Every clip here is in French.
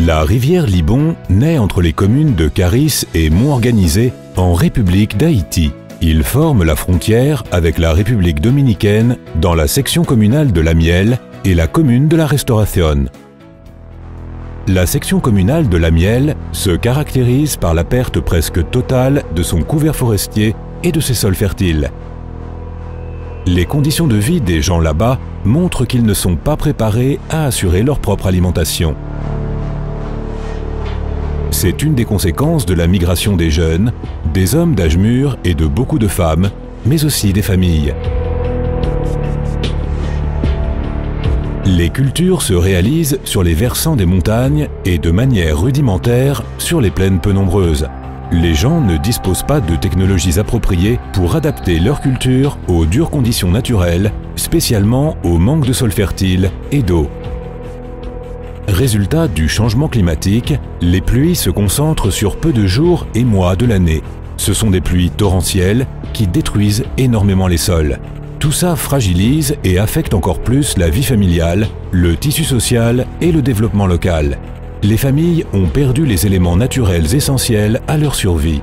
La rivière Libon naît entre les communes de Caris et Mont-Organisé en République d'Haïti. Il forme la frontière avec la République dominicaine dans la section communale de La Miel et la commune de la Restauration. La section communale de La Miel se caractérise par la perte presque totale de son couvert forestier et de ses sols fertiles. Les conditions de vie des gens là-bas montrent qu'ils ne sont pas préparés à assurer leur propre alimentation. C'est une des conséquences de la migration des jeunes, des hommes d'âge mûr et de beaucoup de femmes, mais aussi des familles. Les cultures se réalisent sur les versants des montagnes et de manière rudimentaire sur les plaines peu nombreuses. Les gens ne disposent pas de technologies appropriées pour adapter leur culture aux dures conditions naturelles, spécialement au manque de sol fertile et d'eau. Résultat du changement climatique, les pluies se concentrent sur peu de jours et mois de l'année. Ce sont des pluies torrentielles qui détruisent énormément les sols. Tout ça fragilise et affecte encore plus la vie familiale, le tissu social et le développement local. Les familles ont perdu les éléments naturels essentiels à leur survie.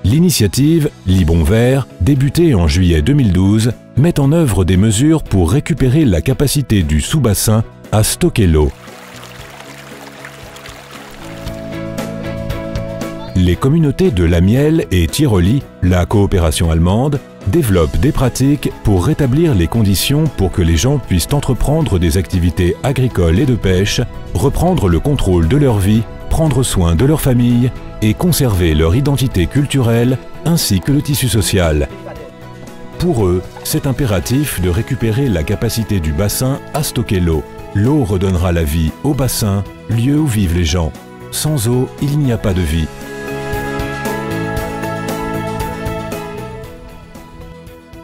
L'initiative Libon Vert, débutée en juillet 2012, met en œuvre des mesures pour récupérer la capacité du sous-bassin à stocker l'eau. Les communautés de La Miel et Tiroli, la coopération allemande, développent des pratiques pour rétablir les conditions pour que les gens puissent entreprendre des activités agricoles et de pêche, reprendre le contrôle de leur vie, prendre soin de leur famille et conserver leur identité culturelle ainsi que le tissu social. Pour eux, c'est impératif de récupérer la capacité du bassin à stocker l'eau. L'eau redonnera la vie au bassin, lieu où vivent les gens. Sans eau, il n'y a pas de vie.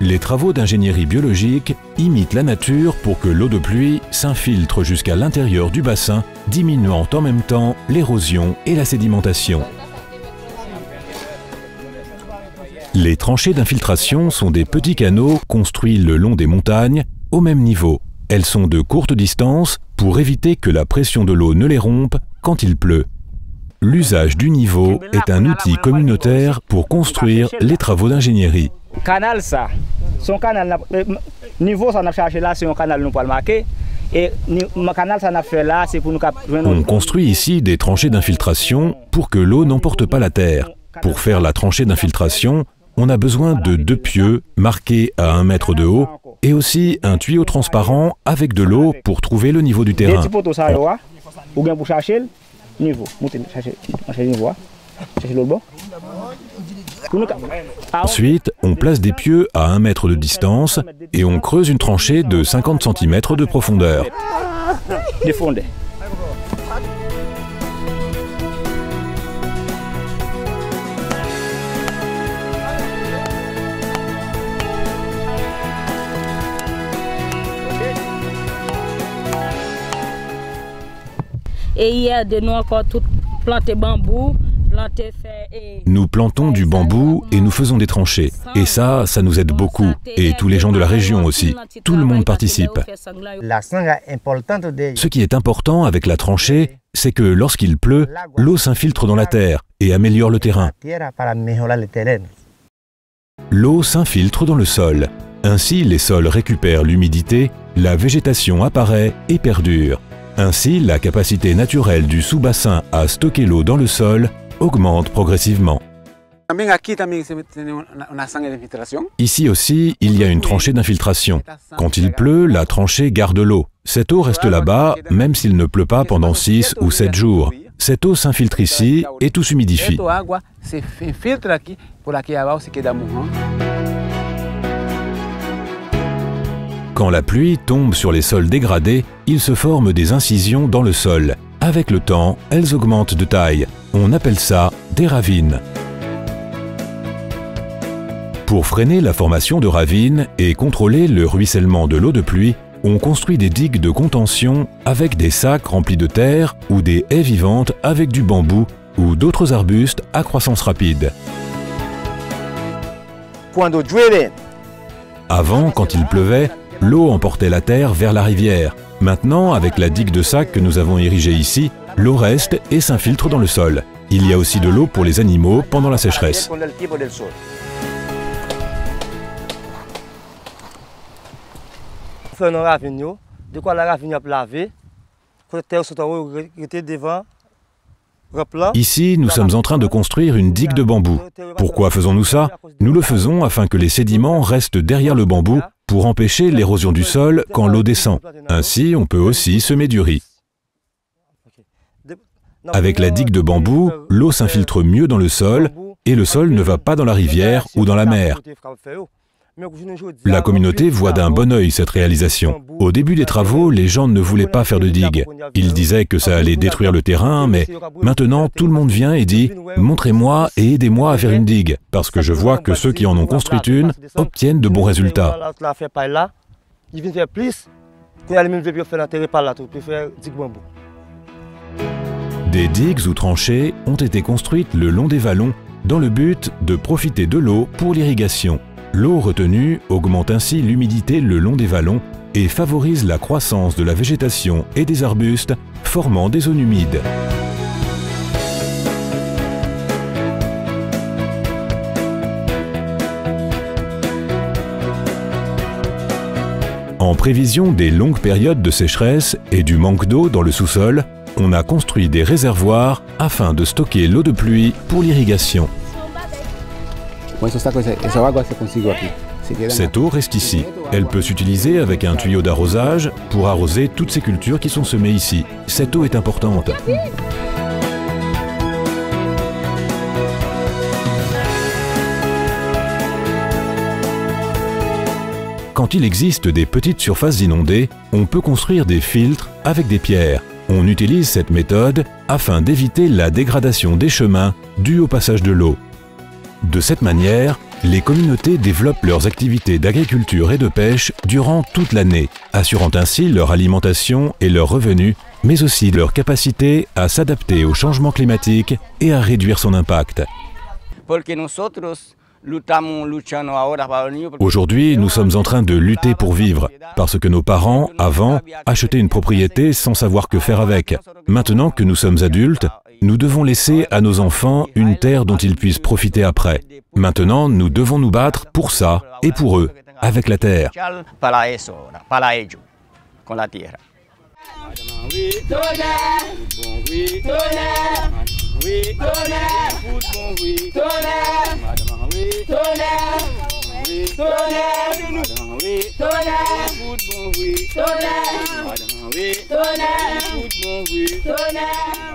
Les travaux d'ingénierie biologique imitent la nature pour que l'eau de pluie s'infiltre jusqu'à l'intérieur du bassin, diminuant en même temps l'érosion et la sédimentation. Les tranchées d'infiltration sont des petits canaux construits le long des montagnes, au même niveau. Elles sont de courte distance pour éviter que la pression de l'eau ne les rompe quand il pleut. L'usage du niveau est un outil communautaire pour construire les travaux d'ingénierie. Canal ça, son canal niveau ça n'a cherché là, c'est un canal nous pas marqué et canal ça n'a fait là, c'est pour nous. On construit ici des tranchées d'infiltration pour que l'eau n'emporte pas la terre. Pour faire la tranchée d'infiltration, on a besoin de 2 pieux marqués à 1 mètre de haut et aussi un tuyau transparent avec de l'eau pour trouver le niveau du terrain. Ensuite, on place des pieux à 1 mètre de distance et on creuse une tranchée de 50 cm de profondeur. Et hier, de nous encore tout planter bambou. Nous plantons du bambou et nous faisons des tranchées. Et ça nous aide beaucoup. Et tous les gens de la région aussi. Tout le monde participe. Ce qui est important avec la tranchée, c'est que lorsqu'il pleut, l'eau s'infiltre dans la terre et améliore le terrain. L'eau s'infiltre dans le sol. Ainsi, les sols récupèrent l'humidité, la végétation apparaît et perdure. Ainsi, la capacité naturelle du sous-bassin à stocker l'eau dans le sol augmente progressivement. Ici aussi, il y a une tranchée d'infiltration. Quand il pleut, la tranchée garde l'eau. Cette eau reste là-bas, même s'il ne pleut pas pendant 6 ou 7 jours. Cette eau s'infiltre ici et tout s'humidifie. Quand la pluie tombe sur les sols dégradés, il se forme des incisions dans le sol. Avec le temps, elles augmentent de taille. On appelle ça des ravines. Pour freiner la formation de ravines et contrôler le ruissellement de l'eau de pluie, on construit des digues de contention avec des sacs remplis de terre ou des haies vivantes avec du bambou ou d'autres arbustes à croissance rapide. Avant, quand il pleuvait, l'eau emportait la terre vers la rivière. Maintenant, avec la digue de sac que nous avons érigée ici, l'eau reste et s'infiltre dans le sol. Il y a aussi de l'eau pour les animaux pendant la sécheresse. Ici, nous sommes en train de construire une digue de bambou. Pourquoi faisons-nous ça? Nous le faisons afin que les sédiments restent derrière le bambou pour empêcher l'érosion du sol quand l'eau descend. Ainsi, on peut aussi semer du riz. Avec la digue de bambou, l'eau s'infiltre mieux dans le sol et le sol ne va pas dans la rivière ou dans la mer. La communauté voit d'un bon œil cette réalisation. Au début des travaux, les gens ne voulaient pas faire de digue. Ils disaient que ça allait détruire le terrain, mais maintenant tout le monde vient et dit « Montrez-moi et aidez-moi à faire une digue, parce que je vois que ceux qui en ont construit une obtiennent de bons résultats. » Des digues ou tranchées ont été construites le long des vallons dans le but de profiter de l'eau pour l'irrigation. L'eau retenue augmente ainsi l'humidité le long des vallons et favorise la croissance de la végétation et des arbustes, formant des zones humides. En prévision des longues périodes de sécheresse et du manque d'eau dans le sous-sol, on a construit des réservoirs afin de stocker l'eau de pluie pour l'irrigation. Cette eau reste ici. Elle peut s'utiliser avec un tuyau d'arrosage pour arroser toutes ces cultures qui sont semées ici. Cette eau est importante. Quand il existe des petites surfaces inondées, on peut construire des filtres avec des pierres. On utilise cette méthode afin d'éviter la dégradation des chemins due au passage de l'eau. De cette manière, les communautés développent leurs activités d'agriculture et de pêche durant toute l'année, assurant ainsi leur alimentation et leurs revenus, mais aussi leur capacité à s'adapter au changement climatique et à réduire son impact. Aujourd'hui, nous sommes en train de lutter pour vivre, parce que nos parents, avant, achetaient une propriété sans savoir que faire avec. Maintenant que nous sommes adultes, nous devons laisser à nos enfants une terre dont ils puissent profiter après. Maintenant, nous devons nous battre pour ça et pour eux, avec la terre. Tonnerre.